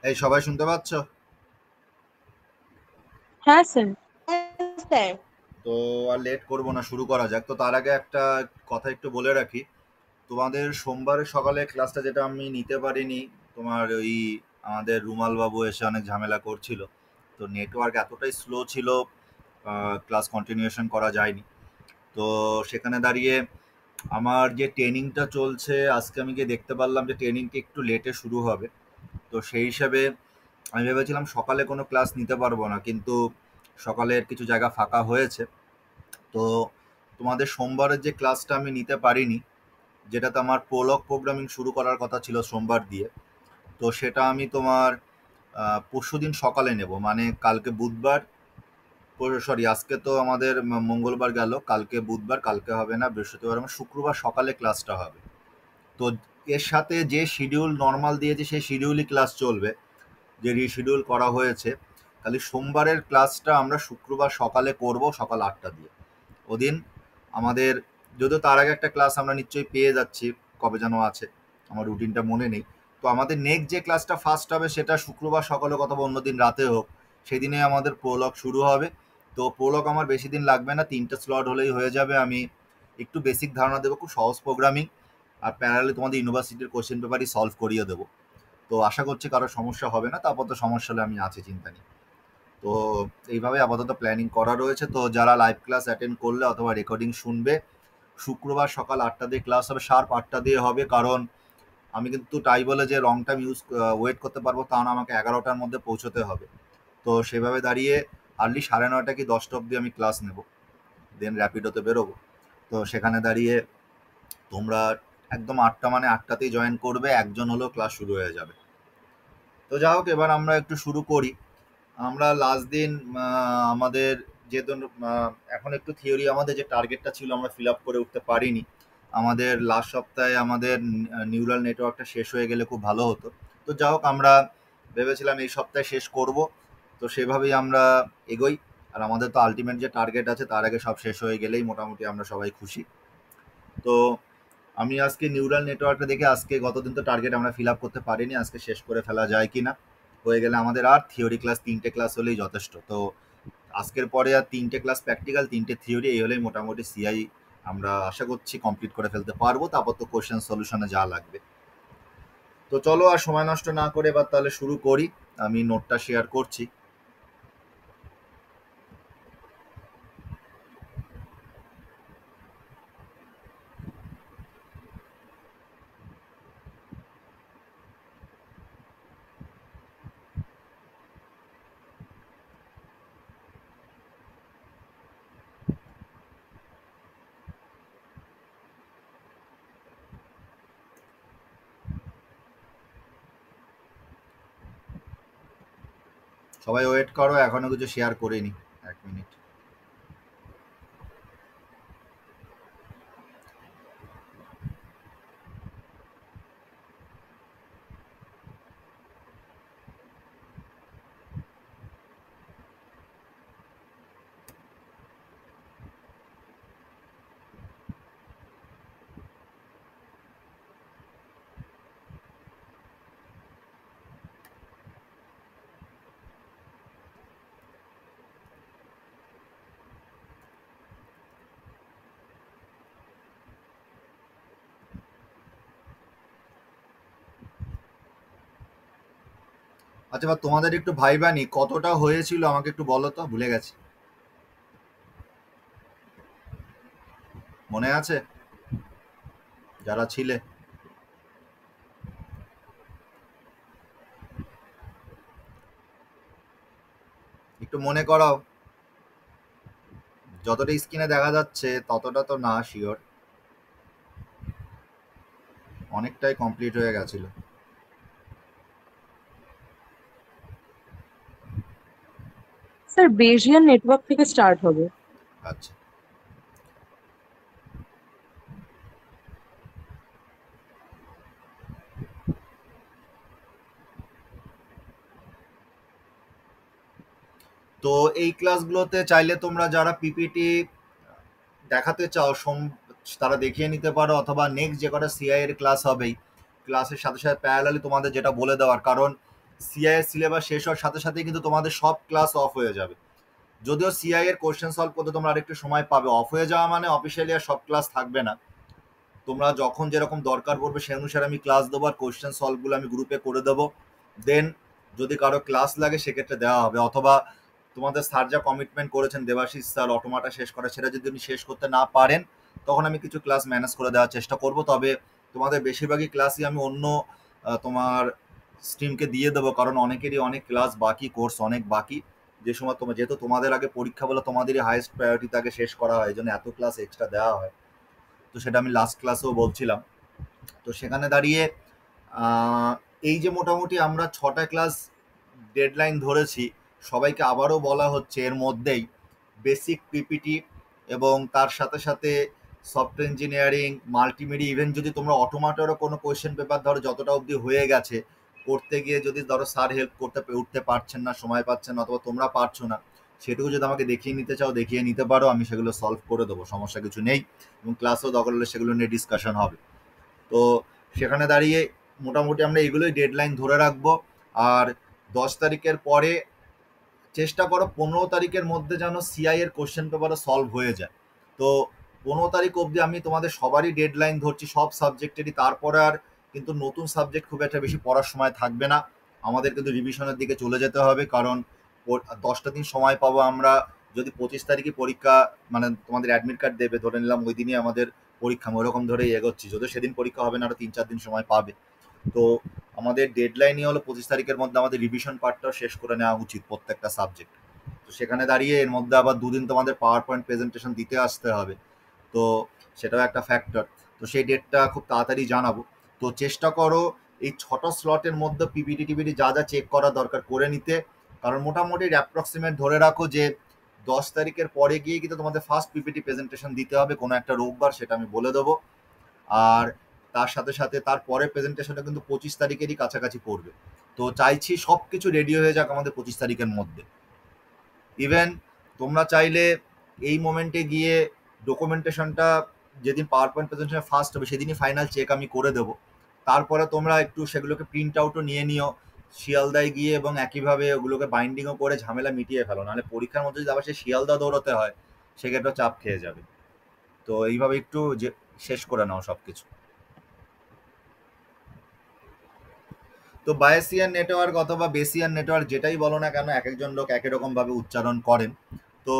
এই সবাই শুনতে পাচ্ছ? হ্যাঁ স্যার। স্যার। তো আর লেট করবো না, শুরু করা যাক। তো তার আগে একটা কথা একটু বলে রাখি। তোমাদের সোমবারের সকালে ক্লাসটা যেটা আমি নিতে পারিনি, তোমার ওই আমাদের রুমাল বাবু এসে অনেক ঝামেলা করছিল। তো নেটওয়ার্ক এতটাই স্লো ছিল, ক্লাস কন্টিনিউশন করা যায়নি। তো সেখানে দাঁড়িয়ে আমার যে ট্রেনিংটা চলছে, আজকে আমি গিয়ে দেখতে পারলাম যে ট্রেনিংটা একটু লেটে শুরু হবে। তো সেই হিসাবে আমি ভেবেছিলাম সকালে কোনো ক্লাস নিতে পারবো না, কিন্তু সকালের কিছু জায়গা ফাঁকা হয়েছে। তো তোমাদের সোমবারের যে ক্লাসটা আমি নিতে পারিনি, যেটাতে আমার প্রোলগ প্রোগ্রামিং শুরু করার কথা ছিল সোমবার দিয়ে, তো সেটা আমি তোমার পরশুদিন সকালে নেব, মানে কালকে বুধবার। সরি, আজকে তো আমাদের মঙ্গলবার গেল, কালকে বুধবার, কালকে হবে না, বৃহস্পতিবার আমার শুক্রবার সকালে ক্লাসটা হবে। তো এর সাথে যে শিডিউল নর্মাল দিয়েছে সেই শিডিউলই ক্লাস চলবে, যে রিশিডিউল করা হয়েছে। খালি সোমবারের ক্লাসটা আমরা শুক্রবার সকালে করব, সকাল 8টা দিয়ে। ওদিন আমাদের, যদিও তার আগে একটা ক্লাস আমরা নিশ্চয়ই পেয়ে যাচ্ছি, কবে যেন আছে, আমার রুটিনটা মনে নেই। তো আমাদের নেক্সট যে ক্লাসটা ফার্স্ট হবে সেটা শুক্রবার সকালে অথবা অন্যদিন রাতে হোক, সেদিনে আমাদের প্রোলগ শুরু হবে। তো প্রোলগ আমার বেশি দিন লাগবে না, 3টে স্লট হলেই হয়ে যাবে। আমি একটু বেসিক ধারণা দেবো, খুব সহজ প্রোগ্রামিং, আর প্যারালে তোমাদের ইউনিভার্সিটির কোশ্চেন পেপারই সলভ করিয়ে দেবো। তো আশা করছি কারো সমস্যা হবে না, তারপর তো সমস্যা হলে আমি আছি, চিন্তা নেই। তো এইভাবে আপাতত প্ল্যানিং করা রয়েছে। তো যারা লাইভ ক্লাস অ্যাটেন্ড করলে অথবা রেকর্ডিং শুনবে, শুক্রবার সকাল 8টা দিয়ে ক্লাস হবে, শার্প 8টা দিয়ে হবে। কারণ আমি কিন্তু তাই বলে যে লং টাইম ওয়েট করতে পারবো তা না, আমাকে 11টার মধ্যে পৌঁছতে হবে। তো সেভাবে দাঁড়িয়ে আর্লি 9:30 কি 10টা অবধি আমি ক্লাস নেব, দেন র্যাপিডোতে বেরোবো। তো সেখানে দাঁড়িয়ে তোমরা একদম 8টা মানে 8টাতেই জয়েন করবে, একজন হলেও ক্লাস শুরু হয়ে যাবে। তো যা হোক, এবার আমরা একটু শুরু করি। আমরা লাস্ট দিন আমাদের যেহেতু এখন একটু থিওরি, আমাদের যে টার্গেটটা ছিল আমরা ফিল আপ করে উঠতে পারিনি। আমাদের লাস্ট সপ্তাহে আমাদের নিউরাল নেটওয়ার্কটা শেষ হয়ে গেলে খুব ভালো হতো। তো যা হোক, আমরা ভেবেছিলাম এই সপ্তাহে শেষ করব। তো সেভাবেই আমরা এগোই। আর আমাদের তো আলটিমেট যে টার্গেট আছে তার আগে সব শেষ হয়ে গেলেই মোটামুটি আমরা সবাই খুশি। তো আমি আজকে নিউরাল নেটওয়ার্কটা দেখে, আজকে গতদিন তো টার্গেট আমরা ফিল আপ করতে পারিনি, আজকে শেষ করে ফেলা যায় কিনা। হয়ে গেলে আমাদের আর থিওরি ক্লাস 3টে ক্লাস হলেই যথেষ্ট। তো আজকের পরে আর 3টে ক্লাস প্র্যাকটিক্যাল, 3টে থিওরি, এই হলেই মোটামুটি সিআই আমরা আশা করছি কমপ্লিট করে ফেলতে পারবো। তারপর তো কোশ্চেন সলিউশনে যা লাগবে। তো চলো আর সময় নষ্ট না করে এবার তাহলে শুরু করি। আমি নোটটা শেয়ার করছি। সবাই ওয়েট করো, এখনো কিছু শেয়ার করিনি, 1 মিনিট। আচ্ছা, এবার তোমাদের একটু ভাইবানি কতটা হয়েছিল আমাকে একটু বলো তো, ভুলে গেছি। মনে আছে যারা ছিলে? একটু মনে করাও। যতটা স্ক্রিনে দেখা যাচ্ছে ততটা তো না, শিওর। অনেকটাই কমপ্লিট হয়ে গেছিল। স্যার বেজিয়ান নেটওয়ার্ক থেকে স্টার্ট হবে। আচ্ছা, তো এই ক্লাসগুলোতে চাইলে তোমরা যারা পিপিটি দেখাতে চাও তারা দেখিয়ে নিতে পারো, অথবা নেক্সট যে কটা সিআই এর ক্লাস হবেই, ক্লাসের সাথে সাথে প্যারালালি তোমাদের যেটা বলে দেওয়ার। কারণ সিআই এর সিলেবাস শেষ হওয়ার সাথে সাথে কিন্তু তোমাদের সব ক্লাস অফ হয়ে যাবে। যদিও সিআই এর কোশ্চেন সলভ করতে তোমরা আরেকটু সময় পাবে, অফ হয়ে যাওয়া মানে অফিসিয়ালি আর সব ক্লাস থাকবে না। তোমরা যখন যেরকম দরকার পড়বে সেই অনুসারে আমি ক্লাস দেবো, আর কোশ্চেন সলভগুলো আমি গ্রুপে করে দেবো। দেন যদি কারো ক্লাস লাগে সেক্ষেত্রে দেওয়া হবে, অথবা তোমাদের স্যার যা কমিটমেন্ট করেছেন দেবাশিস স্যার অটোমাটা শেষ করা, সেটা যদি আপনি শেষ করতে না পারেন তখন আমি কিছু ক্লাস ম্যানেজ করে দেওয়ার চেষ্টা করব। তবে তোমাদের বেশিরভাগই ক্লাসই আমি অন্য তোমার স্ট্রিমকে দিয়ে দেবো, কারণ অনেকেরই অনেক ক্লাস বাকি, কোর্স অনেক বাকি। যে সময় তোমার যেহেতু তোমাদের আগে পরীক্ষা বলে তোমাদেরই হাইয়েস্ট প্রায়োরিটি তাকে শেষ করা হয়, এই জন্য এত ক্লাস এক্সট্রা দেওয়া হয়। তো সেটা আমি লাস্ট ক্লাসেও বলছিলাম। তো সেখানে দাঁড়িয়ে এই যে মোটামুটি আমরা 6টা ক্লাস ডেডলাইন ধরেছি, সবাইকে আবারও বলা হচ্ছে এর মধ্যেই বেসিক পিপিটি এবং তার সাথে সাথে সফটওয়্যার ইঞ্জিনিয়ারিং, মাল্টিমিডিয়া, ইভেন যদি তোমরা অটোমাটারও কোনো কোয়েশ্চেন পেপার ধরো যতটা অবধি হয়ে গেছে করতে গিয়ে যদি ধরো স্যার হেল্প করতে উঠতে পারছেন না, সময় পাচ্ছেন না, অথবা তোমরা পারছো না, সেটুকু যদি আমাকে দেখিয়ে নিতে চাও দেখিয়ে নিতে পারো, আমি সেগুলো সলভ করে দেবো, সমস্যা কিছু নেই। এবং ক্লাসেও দরকার হলে সেগুলো নিয়ে ডিসকাশন হবে। তো সেখানে দাঁড়িয়ে মোটামুটি আমরা এগুলোই ডেডলাইন ধরে রাখবো। আর 10 তারিখের পরে চেষ্টা করো 15 তারিখের মধ্যে যেন সিআই এর কোশ্চেন পেপারও সলভ হয়ে যায়। তো 15 তারিখ অবধি আমি তোমাদের সবারই ডেডলাইন ধরছি, সব সাবজেক্টেরই। তারপরে আর কিন্তু নতুন সাবজেক্ট খুব একটা বেশি পড়ার সময় থাকবে না, আমাদের কিন্তু রিভিশনের দিকে চলে যেতে হবে। কারণ 10টা দিন সময় পাবো আমরা। যদি 25 তারিখে পরীক্ষা, মানে তোমাদের অ্যাডমিট কার্ড দেবে, ধরে নিলাম ওই দিনই আমাদের পরীক্ষা, ওরকম ধরেই এগোচ্ছি, যদিও সেদিন পরীক্ষা হবে না, আরো 3-4 দিন সময় পাবে। তো আমাদের ডেডলাইনই হলো 25 তারিখের মধ্যে আমাদের রিভিশন পার্টটাও শেষ করে নেওয়া উচিত প্রত্যেকটা সাবজেক্ট। তো সেখানে দাঁড়িয়ে এর মধ্যে আবার 2 দিন তোমাদের পাওয়ার পয়েন্ট প্রেজেন্টেশন দিতে আসতে হবে, তো সেটাও একটা ফ্যাক্টর। তো সেই ডেটটা খুব তাড়াতাড়ি জানাবো। তো চেষ্টা করো এই 6টা স্লটের মধ্যে পিপিটি টিপিটি যা যা চেক করা দরকার করে নিতে। কারণ মোটামুটি অ্যাপ্রক্সিমেট ধরে রাখো যে 10 তারিখের পরে গিয়ে কিন্তু তোমাদের ফার্স্ট পিপিটি প্রেজেন্টেশন দিতে হবে, কোনো একটা রোববার, সেটা আমি বলে দেবো। আর তার সাথে সাথে তার পরের প্রেজেন্টেশনটা কিন্তু 25 তারিখেরই কাছাকাছি পড়বে। তো চাইছি সব কিছু রেডি হয়ে যাক আমাদের 25 তারিখের মধ্যে। ইভেন তোমরা চাইলে এই মোমেন্টে গিয়ে ডকুমেন্টেশনটা, যেদিন পাওয়ার পয়েন্ট প্রেজেন্টেশন ফার্স্ট হবে সেদিনই ফাইনাল চেক আমি করে দেবো। তারপরে তোমরা একটু সেগুলোকে প্রিন্ট আউটও নিয়ে নিও শিয়ালদায় গিয়ে, এবং একইভাবে ওগুলোকে বাইন্ডিংও করে ঝামেলা মিটিয়ে ফেলো, নাহলে পরীক্ষার মধ্যে যদি আবার সেই শিয়ালদা দৌড়তে হয় সেক্ষেত্রে চাপ খেয়ে যাবে। তো এইভাবে একটু যে শেষ করে নাও সব কিছু। তো বায়েসিয়ান নেটওয়ার্ক অথবা বেসিয়ান নেটওয়ার্ক যেটাই বলো না কেন, এক একজন লোক একই রকম ভাবে উচ্চারণ করেন। তো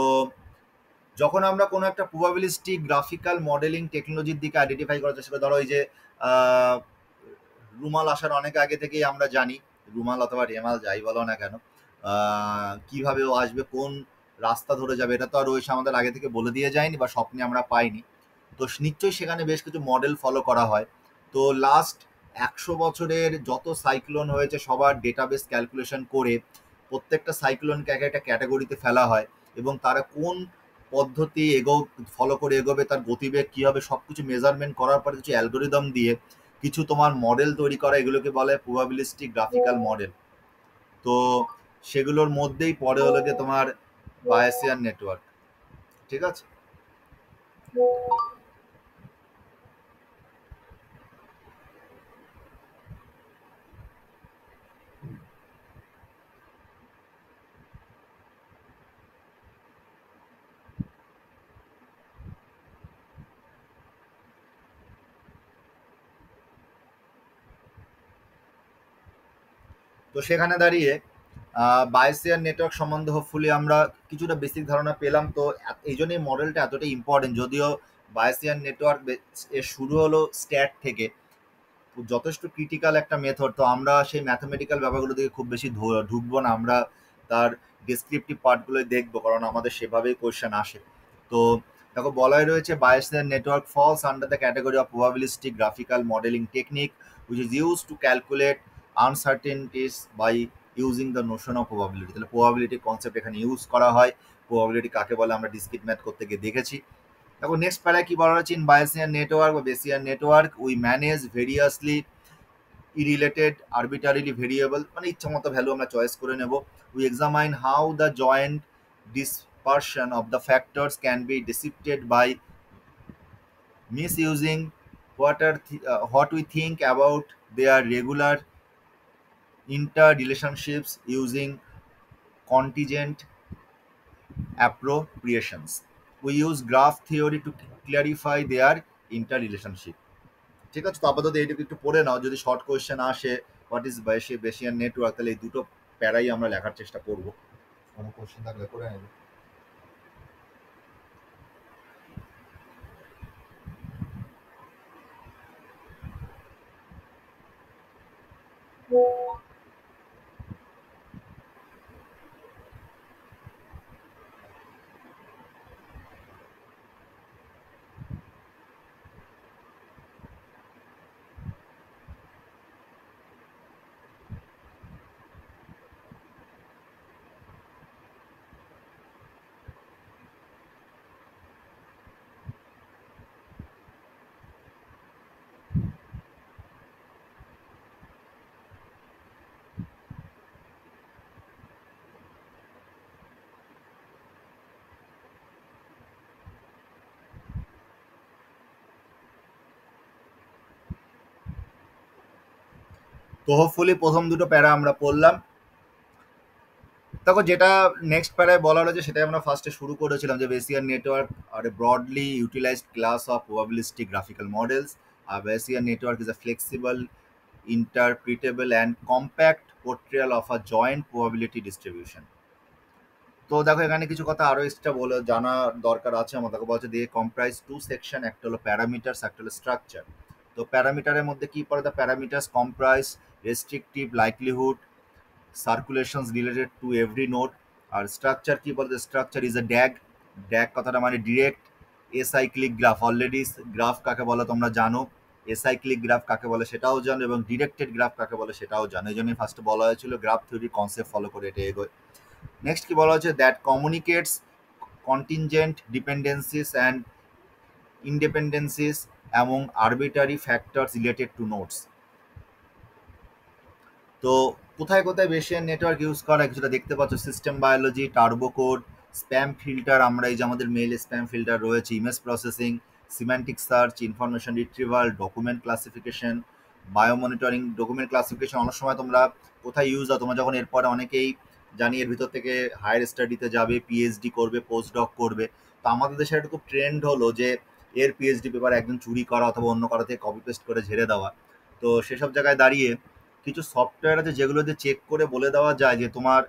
যখন আমরা কোনো একটা প্রবাবিলিস্টিক গ্রাফিক্যাল মডেলিং টেকনোলজির দিকে আইডেন্টিফাই করার চেষ্টা করি, ধরো এই যে আহ, রুমাল আসার অনেক আগে থেকেই আমরা জানি, রুমাল অথবা রেমাল যাই বলো না কেন, কিভাবে ও আসবে, কোন রাস্তা ধরে যাবে, এটা তো আর ওই আমাদের আগে থেকে বলে দিয়ে যায়নি বা স্বপ্নে আমরা পাইনি। তো নিশ্চয়ই সেখানে বেশ কিছু মডেল ফলো করা হয়। তো লাস্ট 100 বছরের যত সাইক্লোন হয়েছে সবার ডেটাবেস ক্যালকুলেশন করে প্রত্যেকটা সাইক্লোনকে এক একটা ক্যাটাগরিতে ফেলা হয়, এবং তারা কোন পদ্ধতি ফলো করে এগোবে, তার গতিবেগ কী হবে, সব কিছু মেজারমেন্ট করার পরে কিছু অ্যালগোরিদম দিয়ে কিছু তোমার মডেল তৈরি করা, এগুলোকে বলে প্রবাবিলিস্টিক গ্রাফিক্যাল মডেল। তো সেগুলোর মধ্যেই পড়ে হলো যে তোমার বায়াসিয়ান নেটওয়ার্ক। ঠিক আছে। তো সেখানে দাঁড়িয়ে বায়াসিয়ান নেটওয়ার্ক সম্বন্ধে হোপফুলি আমরা কিছুটা বেসিক ধারণা পেলাম। তো এই জন্যই মডেলটা এতটাই ইম্পর্টেন্ট, যদিও বায়াসিয়ান নেটওয়ার্ক এর শুরু হলো স্ট্যাট থেকে, যথেষ্ট ক্রিটিক্যাল একটা মেথড। তো আমরা সেই ম্যাথমেটিক্যাল ব্যাপারগুলো দিকে খুব বেশি ঢুকবো না, আমরা তার ডিসক্রিপটিভ পার্টগুলোই দেখবো, কারণ আমাদের সেভাবেই কোয়েশ্চেন আসে। তো দেখো বলাই রয়েছে Bayesian network falls under the category of probabilistic graphical modelling technique which is use to calculate uncertainties by using the notion of probability. তাহলে প্রবাবিলিটি কনসেপ্ট এখানে ইউজ করা হয়। প্রবাবিলিটি কাকে বলে আমরা ডিসক্রিট ম্যাথ করতে গিয়ে দেখেছি। দেখো নেক্সট প্যারায় কি বলা হচ্ছে, ইন বায়াসিয়ান নেটওয়ার্ক বা বেসিয়ান নেটওয়ার্ক উই ম্যানেজ ভেরিয়াসলি ইরিলেটেড আরবিটারিলি ভেরিয়েবল, মানে ইচ্ছা মতো ভ্যালু আমরা চয়েস করে নেব। We examine how the joint dispersion of the factors can be deceived by misusing what we think about their regular interrelationships using contingent appropriations. We use graph theory to clarify their interrelationship. ঠিক আছে, তো আপাতত এইটুকু একটু পড়ে নাও, যদি short question আসে what is বেসিয়ান network, তাহলে এই দুটো প্যারাই আমরা লেখার চেষ্টা করব। কোনো কোয়েশ্চেন থাকলে করে নেবে। তো হোপফুলি প্রথম দুটো প্যারা আমরা পড়লাম। দেখো, যেটা নেক্সট প্যারায় বলা রয়েছে সেটাই আমরা ফার্স্টে শুরু করেছিলাম, যে Bayesian network are a broadly utilised class of probabilistic graphical models. আর Bayesian network is a flexible, interpretable and compact portrayal of a joint probability distribution. তো দেখো, এখানে কিছু কথা আরো এক্সট্রা বলে জানা দরকার আছে আমার। দেখো বলছে দিয়ে কম্প্রাইজ টু সেকশন, একটা হলো প্যারামিটারস, একটা হলো স্ট্রাকচার। তো প্যারামিটারের মধ্যে কি পড়ে? The parameters comprise restrictive likelihood circulations related to every node. আর স্ট্রাকচার কি বলে? Structure is a DAG. DAG কথাটা মানে direct acyclic graph. Already graph কাকে বলে তোমরা জানো, এসাইক্লিক গ্রাফ কাকে বলে সেটাও জানো, এবং ডিরেক্টেড গ্রাফ কাকে বলে সেটাও জানো। এই জন্যই ফার্স্টে বলা হয়েছিল গ্রাফ থিওরি কনসেপ্ট ফলো করে এটা এগোয়। নেক্সট কি বলা হচ্ছে? That communicates contingent dependencies and independencies এবং arbitrary factors related to nodes. তো কোথায় কোথায় বেসিয়ান নেটওয়ার্ক ইউজ করা কিছুটা দেখতে পাচ্ছ। System biology, turbo code, spam filter, আমরা এই যে আমাদের মেইল স্প্যাম ফিল্টার রয়েছে, image processing, semantic search, information retrieval, document classification, biomonitoring. Document classification অনেক সময় তোমরা কোথায় ইউজ হয় তোমরা যখন এরপরে অনেকেই জানি এর ভিতর থেকে হায়ার স্টাডিতে যাবে, পিএইচডি করবে, পোস্ট ডক করবে। তো আমাদের দেশে একটা খুব ট্রেন্ড হলো যে এর পিএইচডি পেপার একদম চুরি করা অথবা অন্য কারো থেকে কপি পেস্ট করে ঝেড়ে দেওয়া। তো সেসব জায়গায় দাঁড়িয়ে কিছু সফটওয়্যার আছে যেগুলো দিয়ে চেক করে বলে দেওয়া যায় যে তোমার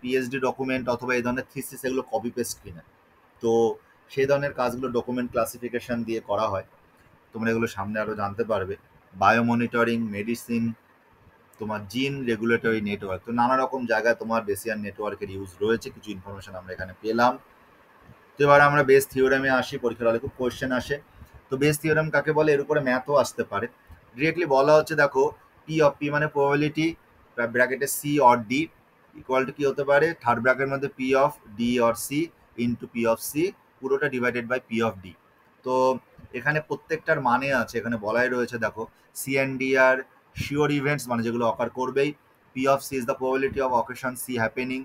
পিএইচডি ডকুমেন্ট অথবা এই ধরনের থিসিস এগুলো কপি পেস্ট কিনা। তো সেই ধরনের কাজগুলো ডকুমেন্ট ক্লাসিফিকেশন দিয়ে করা হয়। তোমরা এগুলো সামনে আরও জানতে পারবে। বায়োমনিটরিং, মেডিসিন, তোমার জিন রেগুলেটরি নেটওয়ার্ক। তো নানা রকম জায়গায় তোমার বেসিয়ান নেটওয়ার্কের ইউজ রয়েছে। কিছু ইনফরমেশন আমরা এখানে পেলাম। তো এবার আমরা বেস থিওরামে আসি। পরীক্ষার হলে খুব কোয়েশ্চেন আসে। তো বেস থিওরাম কাকে বলে? এর উপরে ম্যাথও আসতে পারে। ডিরেক্টলি বলা হচ্ছে, দেখো পি অফ পি মানে প্রবাবিলিটি ব্র্যাকেটে c or d equal to কি হতে পারে? থার্ড ব্র্যাকেটের মধ্যে p of d or c into p of c, পুরোটা divided by p of d. তো এখানে প্রত্যেকটার মানে আছে, এখানে বলাই রয়েছে। দেখো c and d are sure events, মানে যেগুলো অকার করবেই। P of c is the probability of occasion c happening.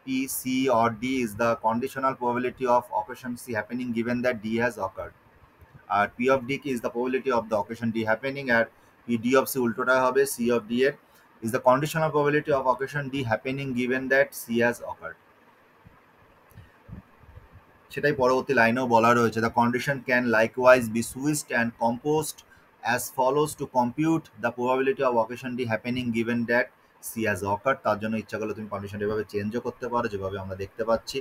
P, C or D is the conditional probability of occasion C happening given that D has occurred. P of D is the probability of the occasion D happening, and D of C উল্টোটা হবে C of D এর is the conditional probability of occasion D happening given that C has occurred. সেটাই পরবর্তী লাইনেও বলা রয়েছে। The condition can likewise be switched and composed as follows to compute the probability of occasion D happening given that C has occurred. তার জন্য ইচ্ছা করলে তুমি condition এভাবে চেঞ্জও করতে পারো, যেভাবে আমরা দেখতে পাচ্ছি।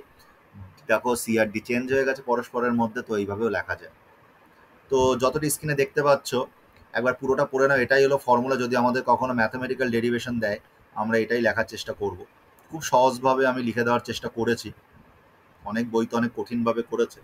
দেখো সি আর ডি চেঞ্জ হয়ে গেছে পরস্পরের মধ্যে, তো এইভাবেও লেখা যায়। তো যতটা স্ক্রিনে দেখতে পাচ্ছ একবার পুরোটা পড়ে নাও। এটাই হলো ফর্মুলা। যদি আমাদের কখনো ম্যাথামেটিক্যাল ডেরিভেশন দেয় আমরা এটাই লেখার চেষ্টা করব। খুব সহজভাবে আমি লিখে দেওয়ার চেষ্টা করেছি, অনেক বই তো অনেক কঠিনভাবে করেছে।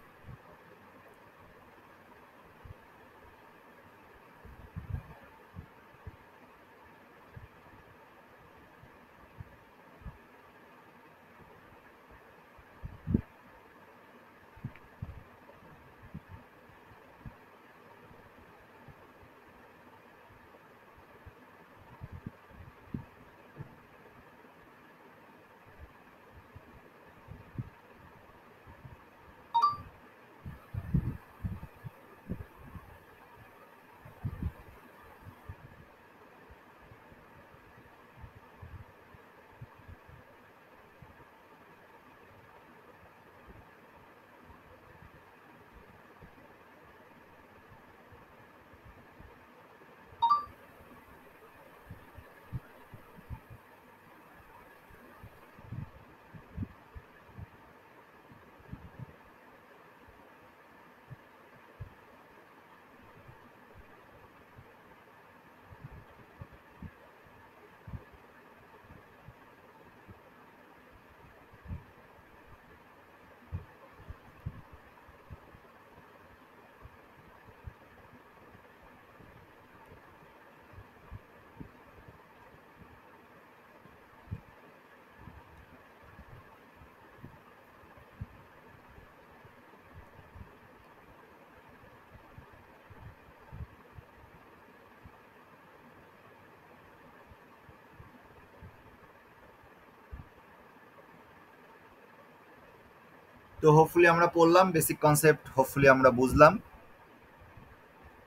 তো হোপফুলি আমরা পড়লাম, বেসিক কনসেপ্ট হোপফুলি আমরা বুঝলাম।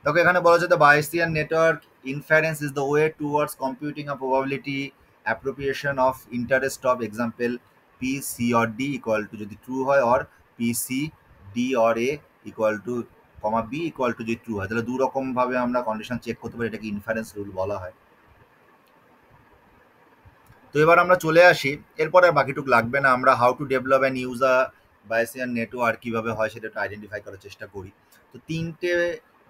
তোকে এখানে বলা হচ্ছে, the Bayesian network inference is the way towards computing a probability appropriation of interest of example p c or d equal to যদি ট্রু হয়, or p c d or a equal to comma b equal to যদি true হয়, তাহলে দু রকম ভাবে আমরা condition check করতে পারি, এটাকে ইনফারেন্স রুল বলা হয়। তো এবার আমরা চলে আসি, এরপরে আর বাকিটুক লাগবে না, আমরা how to develop and use a Bayesian network কীভাবে হয় সেটা একটু আইডেন্টিফাই করার চেষ্টা করি। তো তিনটে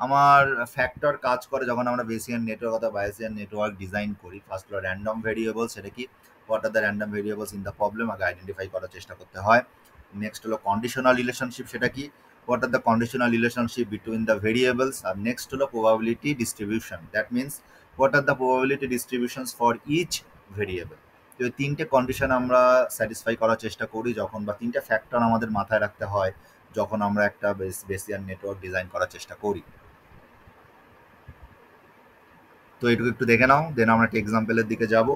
আমার ফ্যাক্টর কাজ করে যখন আমরা বেসিয়ান নেটওয়ার্ক অথবা বাইসিয়ান নেটওয়ার্ক ডিজাইন করি। ফার্স্ট হলো র্যান্ডম ভেরিয়েবল, সেটা কি, what are the random variables in the problem, আগে আইডেন্টিফাই করার চেষ্টা করতে হয়। নেক্সট হলো কন্ডিশনাল রিলেশনশিপ, সেটা কি, what are the conditional relationship between the variables. আর নেক্সট হলো probability distribution, that means what are the probability distributions for each variable. তো এই তিনটে কন্ডিশন আমরা স্যাটিসফাই করার চেষ্টা করি যখন, বা তিনটে ফ্যাক্টর আমাদের মাথায় রাখতে হয় যখন আমরা একটা বেসিয়ান নেটওয়ার্ক ডিজাইন করার চেষ্টা করি। তো এটুকু একটু দেখে নাও, দেন আমরা একটা এক্সাম্পলের দিকে যাব।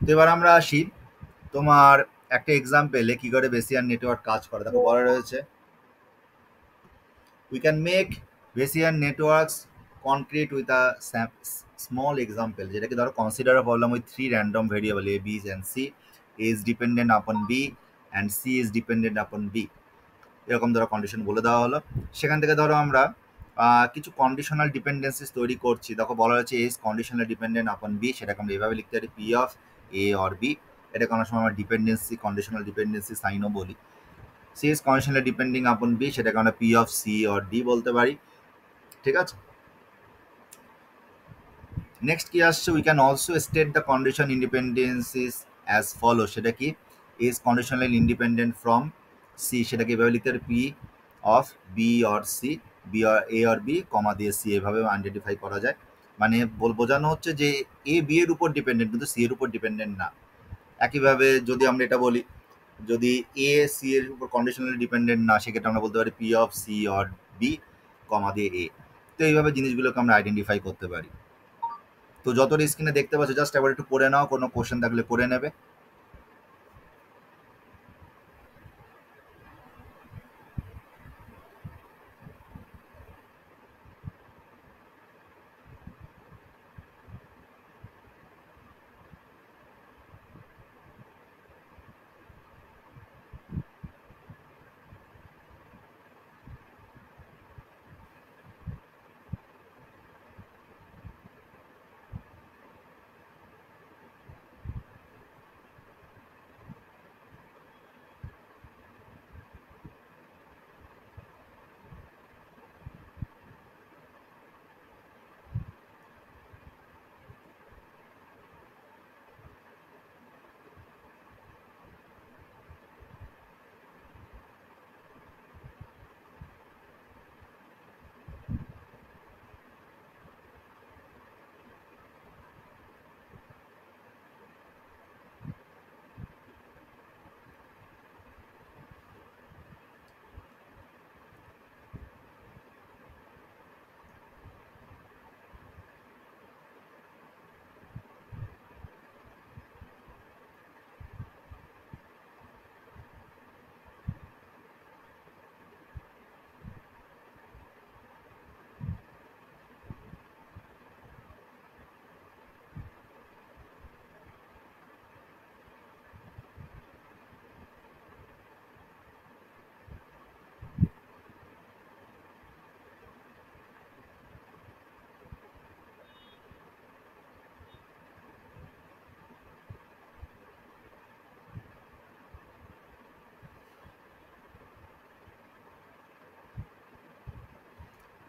তো এবার আমরা আসি তোমার একটা এক্সাম্পলে কি করে বেসিয়ান নেটওয়ার্ক কাজ করে। দেখো বলা রয়েছে, we can make Bayesian networks concrete with a small example, যেটাকে ধরো consider a problem with three random variable a, b and c, a is dependent upon b and c is dependent upon b, এরকম ধরো condition বলে দেওয়া হলো। সেখান থেকে ধরো আমরা কিছু কন্ডিশনাল ডিপেন্ডেন্সিস তৈরি করছি। দেখো বলা হচ্ছে a is conditional dependent upon b, সেটাকে আমরা এভাবে লিখতে পারি p of a or b, এটাকে অনেক সময় আমরা ডিপেন্ডেন্সি, কন্ডিশনাল ডিপেন্ডেন্সি সাইনও বলি। C is conditionally depending upon b, সেটাকে আমরা p of c or d বলতে পারি, ঠিক আছে। নেক্সট কি আসছে, we can also state the condition independencies as follow, সেটা কি, is conditionally independent from c, সেটাকে এভাবে লিখতে পারি p of b or c, b or a or b comma দিয়ে সি, এভাবে আইডেন্টিফাই করা যায়। মানে বোঝানো হচ্ছে যে এ বি এর উপর ডিপেন্ডেন্ট কিন্তু সি এর উপর ডিপেন্ডেন্ট না। একইভাবে যদি আমরা এটা বলি, যদি এ সি এর উপর কন্ডিশনালি ডিপেন্ডেন্ট না, সেক্ষেত্রে আমরা বলতে পারি p of c or b comma দিয়ে এ। তো এইভাবে জিনিসগুলোকে আমরা আইডেন্টিফাই করতে পারি। তো যতটা স্ক্রিনে দেখতে পাচ্ছ জাস্ট একবার একটু পড়ে নাও, কোনো কোশ্চেন থাকলে করে নেবে।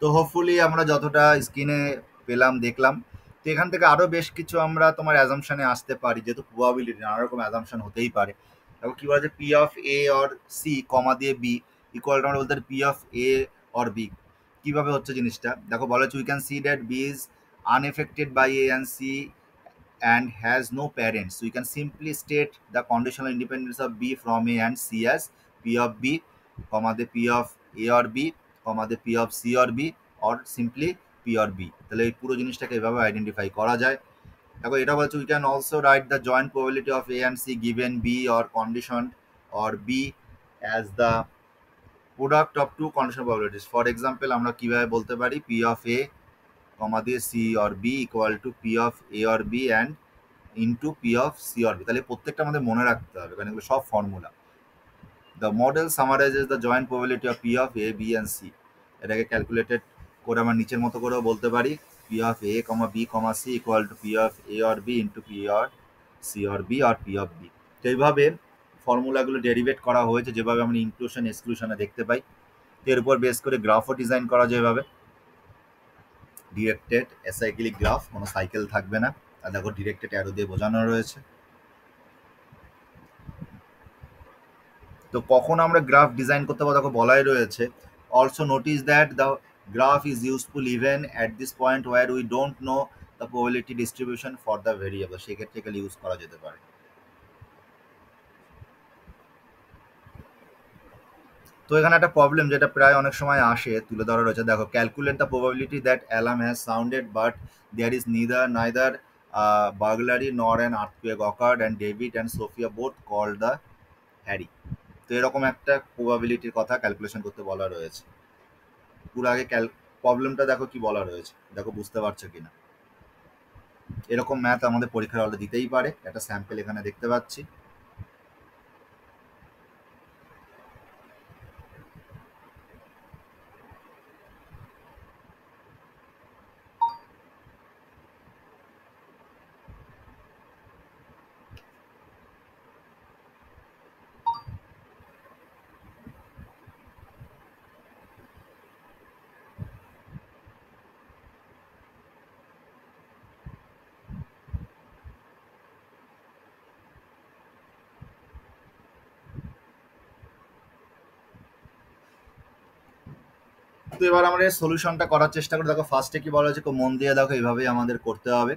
তো হোপফুলি আমরা যতটা স্ক্রিনে পেলাম দেখলাম, তো এখান থেকে আরও বেশ কিছু আমরা তোমার অ্যাজাম্পশনে আসতে পারি, যেহেতু প্রবাবিলিটি নানা রকম অ্যাজাম্পশন হতেই পারে। দেখো কী বলা যায়, p of a or c comma দিয়ে বি ইকুয়াল টু আমরা বলতে পারি p of a or b. কীভাবে হচ্ছে জিনিসটা দেখো, বলা হচ্ছে we can see that b is unaffected by A and C and has no parents. So you can simply state the conditional independence of B from A and C as P of B, comma the P of A or B, comma the P of C or B, or simply P or B. তাহলে এই পুরো জিনিসটাকে এভাবে identify করা যায়। দেখো এটা বলছে we can also write the joint probability of A and C given B or conditioned or B as the product of two conditional probabilities. For example, আমরা কিভাবে বলতে পারি P of A কমা দিয়ে c or b equal to p of a or b and into p of c or b. তাহলে প্রত্যেকটা আমাদের মনে রাখতে হবে, কারণ এগুলো সব formula. The model summarises the joint probability of p of a b and c. এটাকে ক্যালকুলেটেড করে আমরা নিচের মতো করেও বলতে পারি p of a comma b comma c equal to p of a or b into p or C or B or P of B. তো এইভাবে ফর্মুলাগুলো ডেরিভেট করা হয়েছে, যেভাবে আমরা ইনক্লুশন এক্সক্লুশনে দেখতে পাই। এর উপর বেস করে গ্রাফও ডিজাইন করা যায় এভাবে, ডিরেক্টেড অ্যাসাইক্লিক গ্রাফ, কোনো সাইকেল থাকবে না। আর দেখো ডিরেক্টেড অ্যারো দিয়ে বোঝানো রয়েছে। তো কখন আমরা গ্রাফ ডিজাইন করতে পারবো দেখো বলাই রয়েছে, also notice that the graph is useful even at this point where we don't know the probability distribution for the variable. সেক্ষেত্রে এগুলো ইউজ করা যেতে পারে। তো এখানে একটা প্রবলেম যেটা প্রায় অনেক সময় আসে তুলে ধরা রয়েছে, দেখো calculate the probability that alarm has sounded but there is neither burglary nor an earthquake occurred and David and Sophia both called the Harry. তো এরকম একটা প্রবাবিলিটির কথা ক্যালকুলেশন করতে বলা রয়েছে। পুরো আগে প্রবলেমটা দেখো কি বলা রয়েছে, দেখো বুঝতে পারছো কিনা। এরকম ম্যাথ আমাদের পরীক্ষার হলে দিতেই পারে, একটা স্যাম্পল এখানে দেখতে পাচ্ছি। তো এবার আমরা এই সলিউশনটা করার চেষ্টা করি। দেখো ফার্স্টে কি বলা হয়েছে, মন দিয়ে দেখো এইভাবেই আমাদের করতে হবে।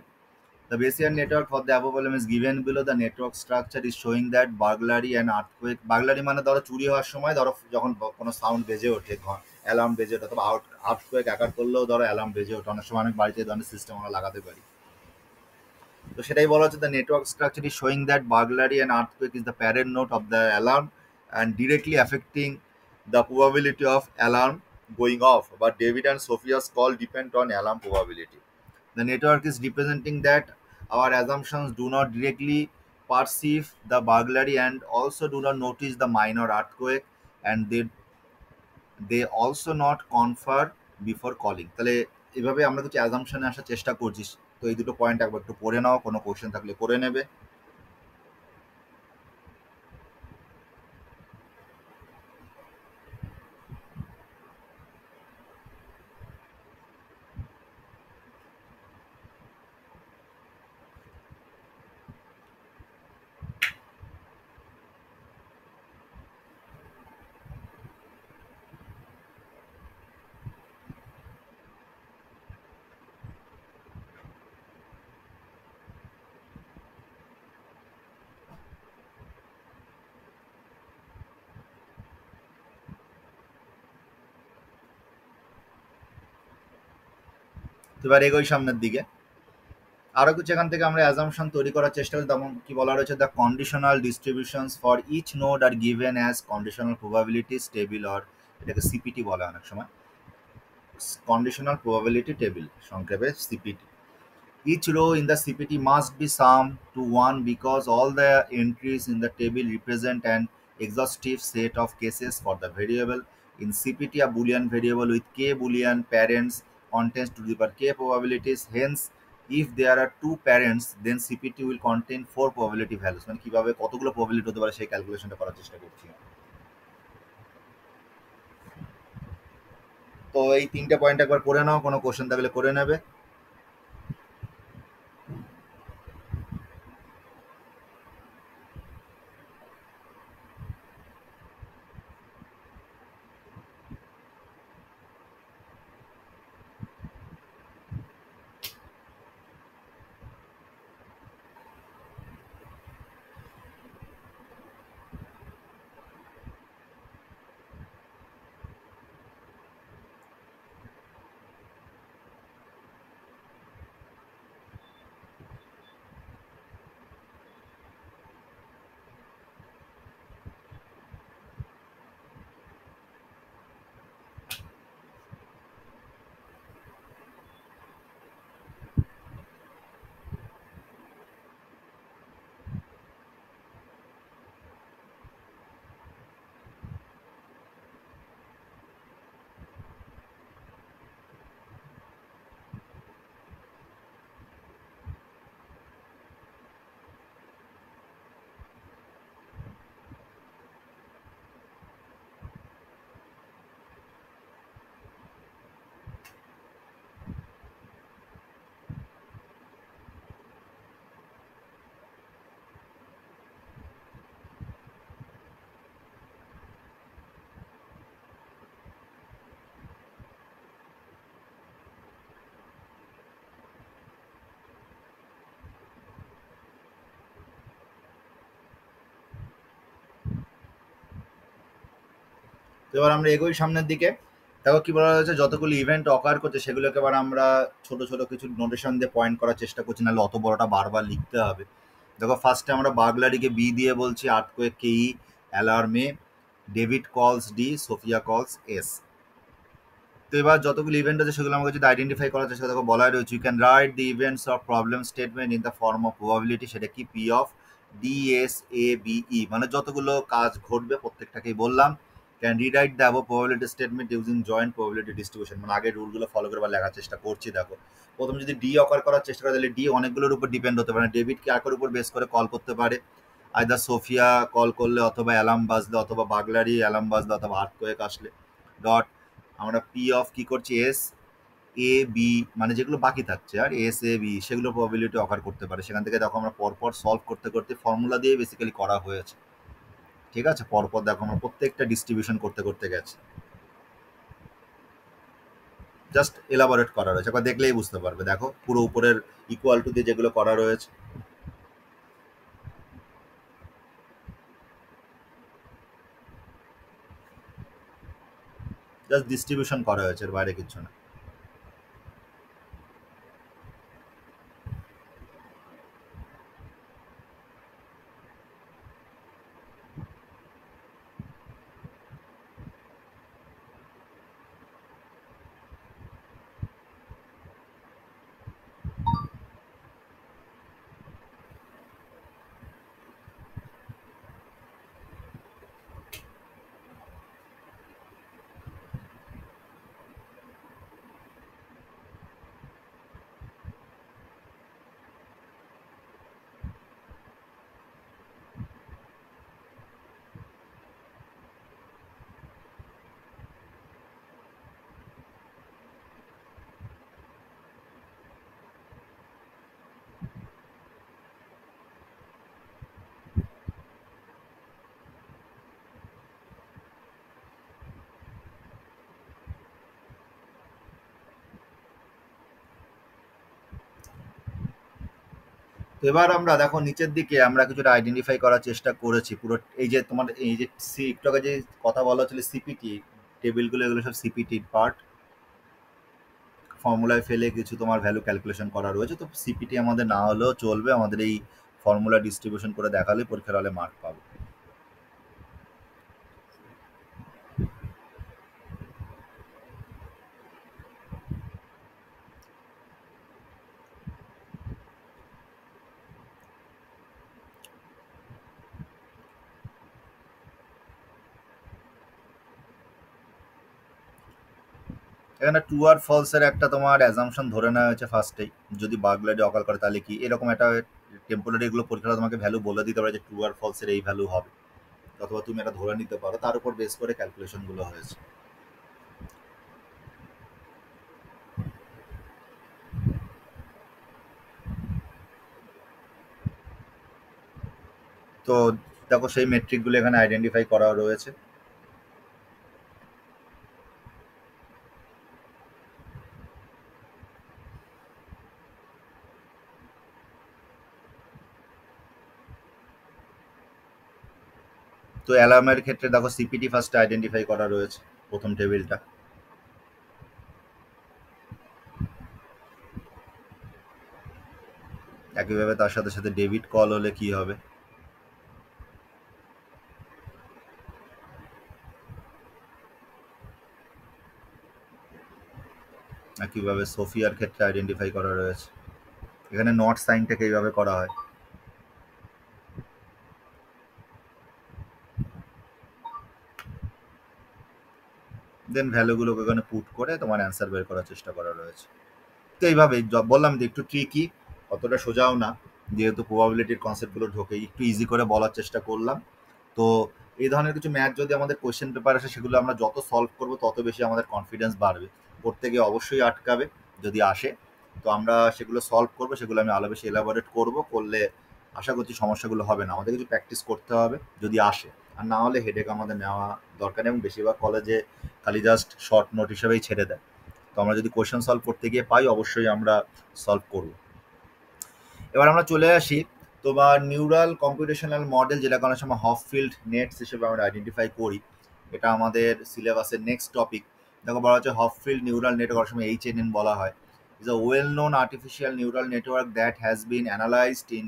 The Bayesian network for the above problem is given below. The network structure is showing that burglary and earthquake, burglary মানে ধরো চুরি হওয়ার সময় ধরো যখন কোনো সাউন্ড বেজে ওঠে, অ্যালার্ম বেজে ওঠে, অথবা আর্থকুয়েক আকার করলেও ধরো অ্যালার্ম বেজে ওঠে। অনেক সময় অনেক বাড়িতে ধরনের সিস্টেম আমরা লাগাতে পারি। তো সেটাই বলা হচ্ছে, the network structure is showing that burglary and earthquake is the parent note of the alarm and directly affecting the probability of alarm going off, but David and Sophia's call depend on alarm probability. The network is representing that our assumptions do not directly perceive the burglary and also do not notice the minor earthquake, and they also not confer before calling. তাহলে এভাবে আমরা কিছু অ্যাজাম্পশনে আসার চেষ্টা করছি। তো এই দুটো পয়েন্ট একবার একটু পড়ে নাও, কোনো কোশ্চেন থাকলে করে নেবে। তো এবার এগোই সামনের দিকে। আরও কিছু এখান থেকে আমরা অ্যাজাম্পশন তৈরি করার চেষ্টা করি। তেমন কি বলা রয়েছে, the conditional distributions for each node are given as conditional probabilities table, or এটাকে সিপিটি বলে অনেক সময়, কন্ডিশনাল প্রবাবিলিটি টেবিল, সংক্ষেপে CPT. Each row in the CPT must be summed to 1 because all the entries in the table represent an exhaustive set of cases for the variable. In CPT, a Boolean variable with k Boolean parents contains to the power k probabilities. Hence, if there are 2 parents, then CPT will contain 4 probability values. মানে কিভাবে কতগুলো probability হতে পারে সেই ক্যালকুলেশনটা করার চেষ্টা করছি। তো এই 3টে পয়েন্ট একবার করে নাও, কোনো কোশ্চেন থাকলে করে নেবে। তো এবার আমরা এগোই সামনের দিকে। দেখো কি বলা হয়েছে, যতগুলো ইভেন্ট অকার করছে সেগুলোকে এবার আমরা ছোট ছোট কিছু নোটেশন দিয়ে পয়েন্ট করার চেষ্টা করছি, নাহলে অত বড়টা বারবার লিখতে হবে। দেখো ফার্স্টে আমরা বাগলারিকে বি দিয়ে বলছি, আর্থকোয়েক কে ই, অ্যালার্মে, ডেভিড কলস ডি, সোফিয়া কলস এস। তো এবার যতগুলো ইভেন্ট আছে সেগুলো আমাকে যদি আইডেন্টিফাই করা যায়, সেটা বলা রয়েছে you can write the events of problem statement in the form of probability, সেটা কি P of D S A B, মানে যতগুলো কাজ ঘটবে প্রত্যেকটাকেই বললাম। Can rewrite the above probability statement using joint probability distribution, মানে আগের রুলগুলো ফলো করে বা লেখার চেষ্টা করছি। দেখো প্রথমে যদি ডি অকার করার চেষ্টা করে তাহলে ডি অনেকগুলোর উপর ডিপেন্ড হতে পারে, ডেভিড কি আকার উপর বেস করে কল করতে পারে, আইদার সোফিয়া কল করলে, অথবা অ্যালার্ম বাজলে, অথবা বাগলারি অ্যালার্ম বাজলে, অথবা আর্থকোয়েক আসলে। ডট আমরা পি অফ কি করছি এস এ বি, মানে যেগুলো বাকি থাকছে আর এস এ বি সেগুলো প্রবাবিলিটি অকার করতে পারে। সেখান থেকে দেখো আমরা পরপর সলভ করতে করতে ফর্মুলা দিয়ে বেসিক্যালি করা হয়েছে। ঠিক আছে, পরপর দেখো আমরা প্রত্যেকটা ডিস্ট্রিবিউশন করতে করতে গেছি, জাস্ট এলাবোরেট করা রয়েছে, একবার দেখলেই বুঝতে পারবে। দেখো পুরো উপরের ইকুয়াল টু দিয়ে যেগুলো করা রয়েছে, জাস্ট ডিস্ট্রিবিউশন করা হয়েছে, এর বাইরে কিছু না। তো এবার আমরা দেখো নিচের দিকে আমরা কিছুটা আইডেন্টিফাই করার চেষ্টা করেছি। পুরো এই যে তোমার এই যে একটু আগে যে কথা বলা হচ্ছিল সিপিটি টেবিলগুলো, এগুলো সব সিপিটির পার্ট। ফর্মুলায় ফেলে কিছু তোমার ভ্যালু ক্যালকুলেশন করা রয়েছে, তো সিপিটি আমাদের না হলেও চলবে, আমাদের এই ফর্মুলা ডিস্ট্রিবিউশন করে দেখালে পরীক্ষার হলে মার্ক পাবো। এখানে ট্রু আর ফলস এর একটা তোমার অ্যাজাম্পশন ধরে নেওয়া হয়েছে ফার্স্টেই, যদি বাগলারি অকাল করে তাহলে কি এরকম একটা টেম্পোরারি এগুলো পরীক্ষা তোমাকে ভ্যালু বলে দিতে পারে যে ট্রু আর ফলস এর এই ভ্যালু হবে, অথবা তুমি এটা ধরে নিতে পারো, তার উপর বেস করে ক্যালকুলেশন গুলো হয়েছে। তো দেখো সেই মেট্রিকগুলো এখানে আইডেন্টিফাই করা রয়েছে। তো অ্যালার্মের ক্ষেত্রে দেখো সিপিটি ফার্স্ট আইডেন্টিফাই করা রয়েছে, প্রথম টেবিলটা। একইভাবে তার সাথে সাথে ডেবিট কল হলে কি হবে, একইভাবে সোফিয়ার ক্ষেত্রে আইডেন্টিফাই করা রয়েছে। এখানে নট সাইনটাকে এইভাবে করা হয়। দেন ভ্যালুগুলোকে ওখানে পুট করে তোমার অ্যান্সার বের করার চেষ্টা করা রয়েছে। তো এইভাবে বললাম যে একটু ট্রিকি, অতটা সোজাও না, যেহেতু প্রবাবিলিটির কনসেপ্টগুলো ঢোকে, একটু ইজি করে বলার চেষ্টা করলাম। তো এই ধরনের কিছু ম্যাথ যদি আমাদের কোয়েশ্চেন পেপার আসে, সেগুলো আমরা যত সলভ করবো তত বেশি আমাদের কনফিডেন্স বাড়বে। করতে গিয়ে অবশ্যই আটকাবে যদি আসে, তো আমরা সেগুলো সলভ করবো, সেগুলো আমি আরো বেশি এলাবোরেট করবো, করলে আশা করছি সমস্যাগুলো হবে না। আমাদের কিছু প্র্যাকটিস করতে হবে যদি আসে, আর না হলে হেডেক আমাদের নেওয়া দরকার নেই। এবং বেশিরভাগ কলেজে খালি জাস্ট শর্ট নোট হিসেবেই ছেড়ে দেয়। তো আমরা যদি কোয়েশ্চেন সলভ করতে গিয়ে পাই, অবশ্যই আমরা সলভ করব। এবার আমরা চলে আসি তোমার নিউরাল কম্পিউটেশনাল মডেল, যেটাকে অনেক সময় হপফিল্ড নেটস হিসেবে আমরা আইডেন্টিফাই করি। এটা আমাদের সিলেবাসের নেক্সট টপিক। দেখো বলা হচ্ছে হপফিল্ড নিউরাল নেটওয়ার্ক, অনেক সময় HNN বলা হয়, is a well-known artificial neural network that has been analyzed in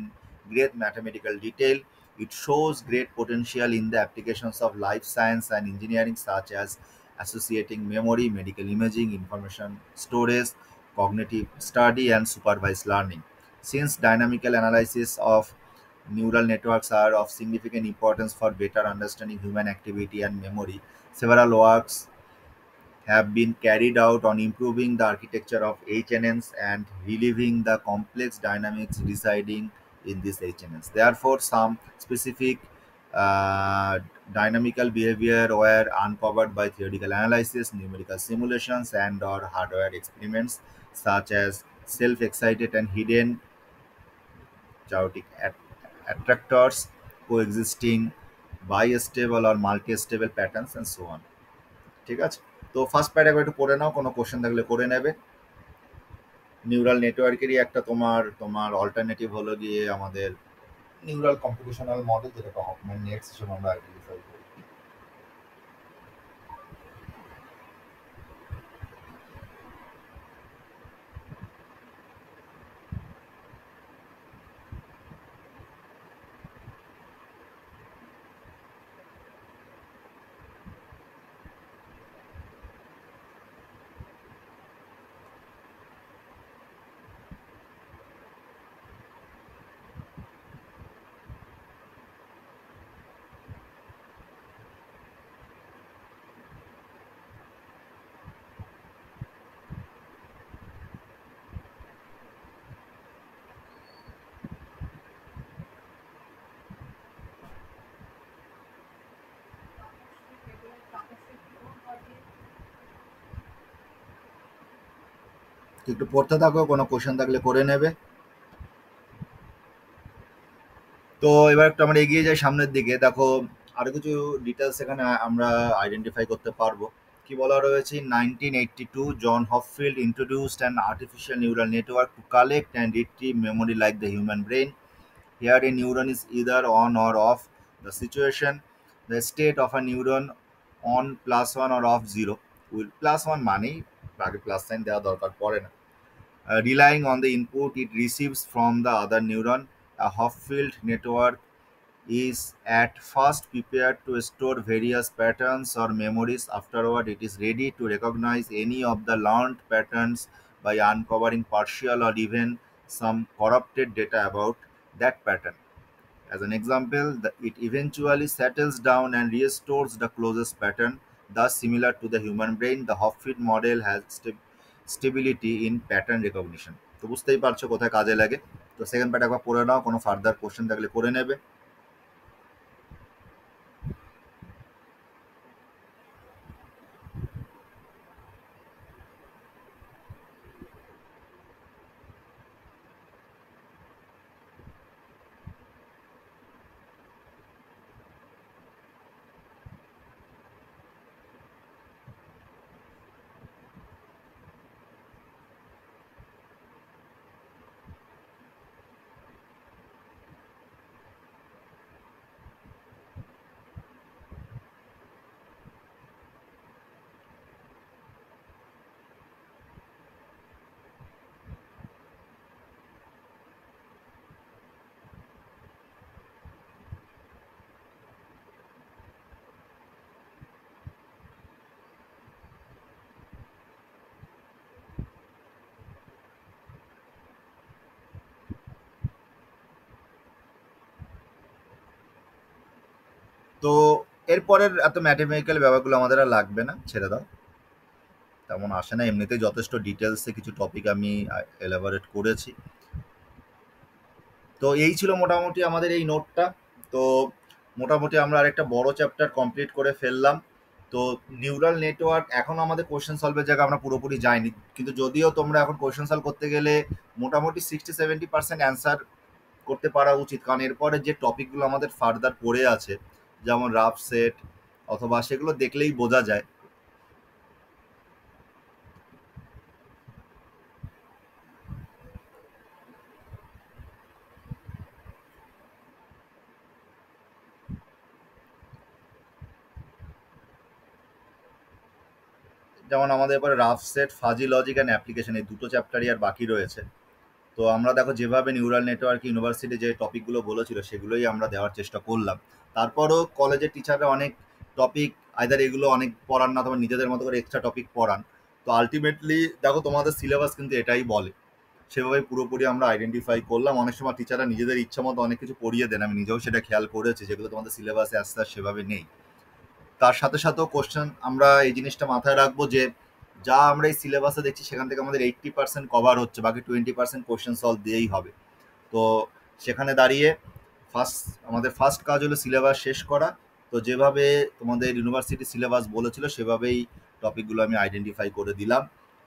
great mathematical detail. It shows great potential in the applications of life science and engineering, such as associating memory, medical imaging, information storage, cognitive study, and supervised learning. Since dynamical analysis of neural networks are of significant importance for better understanding human activity and memory, several works have been carried out on improving the architecture of HNNs and relieving the complex dynamics residing in these HNNs. Therefore, some specific uh, dynamical behavior were uncovered by theoretical analysis, numerical simulations, and/or hardware experiments, such as self-excited and hidden chaotic attractors, coexisting bi-stable or multi-stable patterns, and so on. ঠিক আছে? তো first paragraph একটু পড়ে নাও, কোনো question থাকলে করে নেবে। Neural নেটওয়ার্কেরই একটা তোমার তোমার অল্টারনেটিভ হলো গিয়ে আমাদের নিউরাল কম্পিউটেশনাল মডেল, যেটা হফম্যান নেটস হিসেবে আমরা আইডেন্টিফাই করি। একটু পড়তে থাকো, কোনো কোশ্চেন থাকলে করে নেবে। তো এবার একটু আমরা এগিয়ে যাই সামনের দিকে। দেখো আরো কিছু ডিটেলস এখানে আমরা আইডেন্টিফাই করতে পারবো। কি বলা রয়েছে, 1982 John Hopfield introduced an artificial neural network to collect and retrieve memory like the human brain. Here a neuron is either on or off. The situation, the state of a neuron on +1 or off 0 will +1 মানেই আগে plus sign দেওয়া দরকার পড়ে না। Relying on the input it receives from the other neuron, a Hopfield network is at first prepared to store various patterns or memories. Afterward, it is ready to recognize any of the learned patterns by uncovering partial or even some corrupted data about that pattern. As an example, it eventually settles down and restores the closest pattern. Thus, similar to the human brain, the Hopfield model has stability in pattern recognition. তো বুঝতেই পারছো কোথায় কাজে লাগে। তো second part একবার পড়ে নাও, কোনো ফার্দার কোশ্চেন থাকলে করে নেবে। তো এরপরের এত ম্যাথমেটিক্যাল ব্যাপারগুলো আমাদের আর লাগবে না, ছেড়ে দাও, তেমন আসে না, এমনিতেই যথেষ্ট ডিটেলসে কিছু টপিক আমি এলাবোরেট করেছি। তো এই ছিল মোটামুটি আমাদের এই নোটটা। তো মোটামুটি আমরা আরেকটা বড় চ্যাপ্টার কমপ্লিট করে ফেললাম। তো নিউরাল নেটওয়ার্ক এখন আমাদের কোশ্চেন সলভের জায়গায় আমরা পুরোপুরি যাইনি, কিন্তু যদিও তোমরা এখন কোশ্চেন সলভ করতে গেলে মোটামুটি 60-70% অ্যান্সার করতে পারা উচিত, কারণ এরপরে যে টপিকগুলো আমাদের ফার্দার পড়ে আছে, যেমন রাফ সেট অথবা, সেগুলো দেখলেই বোঝা যায়। যেমন আমাদের এবারে rough set, fuzzy logic and application, এই দুটো চ্যাপ্টারই আর বাকি রয়েছে। তো আমরা দেখো যেভাবে নিউরাল নেটওয়ার্ক ইউনিভার্সিটি যে টপিকগুলো বলেছিল সেগুলোই আমরা দেওয়ার চেষ্টা করলাম। তারপরও কলেজের টিচাররা অনেক টপিক আইদার এগুলো অনেক পড়ান না, তোমার নিজেদের মতো করে এক্সট্রা টপিক পড়ান। তো আলটিমেটলি দেখো তোমাদের সিলেবাস কিন্তু এটাই বলে, সেভাবে পুরোপুরি আমরা আইডেন্টিফাই করলাম। অনেক সময় টিচাররা নিজেদের ইচ্ছা মতো অনেক কিছু পড়িয়ে দেন, আমি নিজেও সেটা খেয়াল করেছি, যেগুলো তোমাদের সিলেবাসে আসতে আর সেভাবে নেই। তার সাথে সাথেও কোশ্চেন আমরা এই জিনিসটা মাথায় রাখবো যে যা আমরা এই সিলেবাসে দেখছি সেখান থেকে আমাদের 80% কভার হচ্ছে, বাকি 20% কোশ্চেন সলভ দিয়েই হবে। তো সেখানে দাঁড়িয়ে আমাদের ফার্স্ট কাজ হলো সিলেবাস শেষ করা। তো যেভাবে তোমাদের ইউনিভার্সিটি সিলেবাস বলেছিল সেভাবেই টপিকগুলো আমি আইডেন্টিফাই করে দিলাম।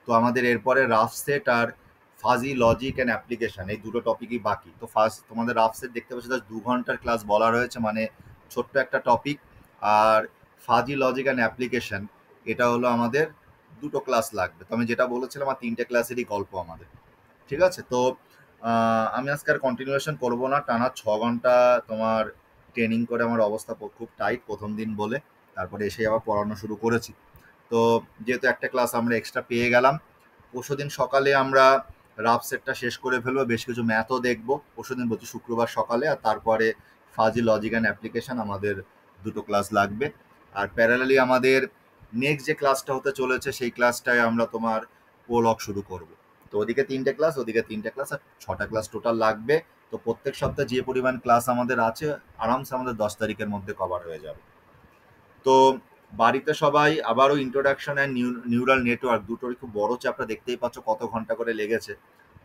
তো আমাদের এরপরে রাফ সেট আর ফাজি লজিক অ্যান্ড অ্যাপ্লিকেশন, এই দুটো টপিকই বাকি। তো ফার্স্ট তোমাদের রাফ সেট দেখতে পাচ্ছি 2 ঘন্টার ক্লাস বলা রয়েছে, মানে ছোট্ট একটা টপিক। আর ফাজি লজিক অ্যান্ড অ্যাপ্লিকেশন, এটা হলো আমাদের 2টো ক্লাস লাগবে। তো আমি যেটা বলেছিলাম আর 3টে ক্লাসেরই গল্প আমাদের, ঠিক আছে? তো আমি আজকে আর কন্টিনিউয়েশন করবো না, টানা 6 ঘন্টা তোমার ট্রেনিং করে আমার অবস্থা খুব টাইট প্রথম দিন বলে, তারপরে এসে আবার পড়ানো শুরু করেছি। তো যেহেতু একটা ক্লাস আমরা এক্সট্রা পেয়ে গেলাম, পরশুদিন সকালে আমরা রাফ সেটটা শেষ করে ফেলবো, বেশ কিছু ম্যাথও দেখবো পরশুদিন, বলছি শুক্রবার সকালে। আর তারপরে ফাজি লজিক অ্যান্ড অ্যাপ্লিকেশন আমাদের 2টো ক্লাস লাগবে। আর প্যারালালি আমাদের নেক্সট যে ক্লাসটা হতে চলেছে সেই ক্লাসটায় আমরা তোমার প্রোলগ শুরু করব। তো ওদিকে 3টে ক্লাস, ওদিকে 3টে ক্লাস, আর 6টা ক্লাস টোটাল লাগবে। তো প্রত্যেক সপ্তাহে যে পরিমাণ ক্লাস আমাদের আছে আরামসে আমাদের 10 তারিখের মধ্যে কভার হয়ে যাবে। তো বাড়িতে সবাই আবারও ইন্ট্রোডাকশন অ্যান্ড নিউরাল নেটওয়ার্ক, দুটোরই খুব বড় চ্যাপ্টার, দেখতেই পাচ্ছ কত ঘন্টা করে লেগেছে।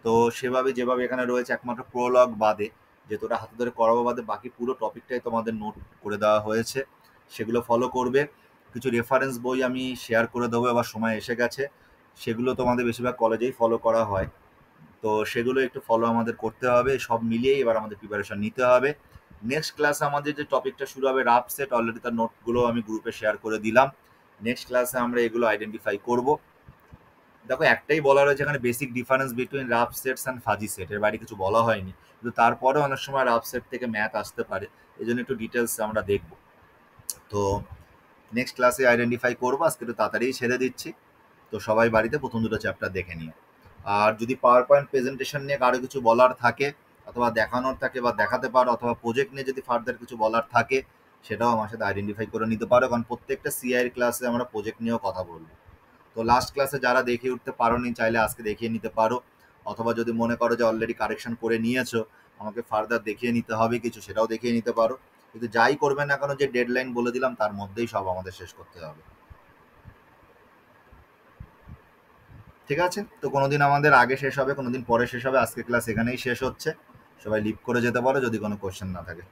তো সেভাবে যেভাবে এখানে রয়েছে একমাত্র প্রোলগ বাদে, যেহেতু ওটা হাতে ধরে করাবো বাদে, বাকি পুরো টপিকটাই তোমাদের নোট করে দেওয়া হয়েছে, সেগুলো ফলো করবে। কিছু রেফারেন্স বই আমি শেয়ার করে দেবো, এবার সময় এসে গেছে, সেগুলো তোমাদের বেশিরভাগ কলেজেই ফলো করা হয়। তো সেগুলো একটু ফলো আমাদের করতে হবে, সব মিলিয়েই এবার আমাদের প্রিপারেশন নিতে হবে। নেক্সট ক্লাসে আমাদের যে টপিকটা শুরু হবে রাফ সেট, অলরেডি তার নোটগুলো আমি গ্রুপে শেয়ার করে দিলাম। নেক্সট ক্লাসে আমরা এগুলো আইডেন্টিফাই করব। দেখো একটাই বলা রয়েছে এখানে, basic difference between rough sets and fuzzy set, এর বাইরে কিছু বলা হয়নি, কিন্তু তারপরে অনেক সময় রাফ সেট থেকে ম্যাথ আসতে পারে, এই জন্য একটু ডিটেলস আমরা দেখব। তো নেক্সট ক্লাসে আইডেন্টিফাই করবো, আজকে একটু তাড়াতাড়ি ছেড়ে দিচ্ছি। তো সবাই বাড়িতে প্রথম 2টো চ্যাপ্টার দেখে নিও। আর যদি পাওয়ার পয়েন্ট প্রেজেন্টেশন নিয়ে কারো কিছু বলার থাকে, অথবা দেখানোর থাকে বা দেখাতে পারো, অথবা প্রজেক্ট নিয়ে যদি ফার্দার কিছু বলার থাকে, সেটাও আমার সাথে আইডেন্টিফাই করে নিতে পারো, কারণ প্রত্যেকটা সিআইয়ের ক্লাসে আমরা প্রজেক্ট নিয়েও কথা বলবো। তো লাস্ট ক্লাসে যারা দেখিয়ে উঠতে পারোনি, চাইলে আজকে দেখিয়ে নিতে পারো, অথবা যদি মনে করো যে অলরেডি কারেকশন করে নিয়েছো, আমাকে ফার্দার দেখিয়ে নিতে হবে কিছু, সেটাও দেখিয়ে নিতে পারো। কিন্তু যাই করবে না কেন, যে ডেডলাইন বলে দিলাম তার মধ্যেই সব আমাদের শেষ করতে হবে, ঠিক আছে? তো কোনোদিন আমাদের আগে শেষ হবে, কোনোদিন পরে শেষ হবে, আজকে ক্লাস এখানেই শেষ হচ্ছে। সবাই লিভ করে যেতে পারো যদি কোনো কোশ্চেন না থাকে।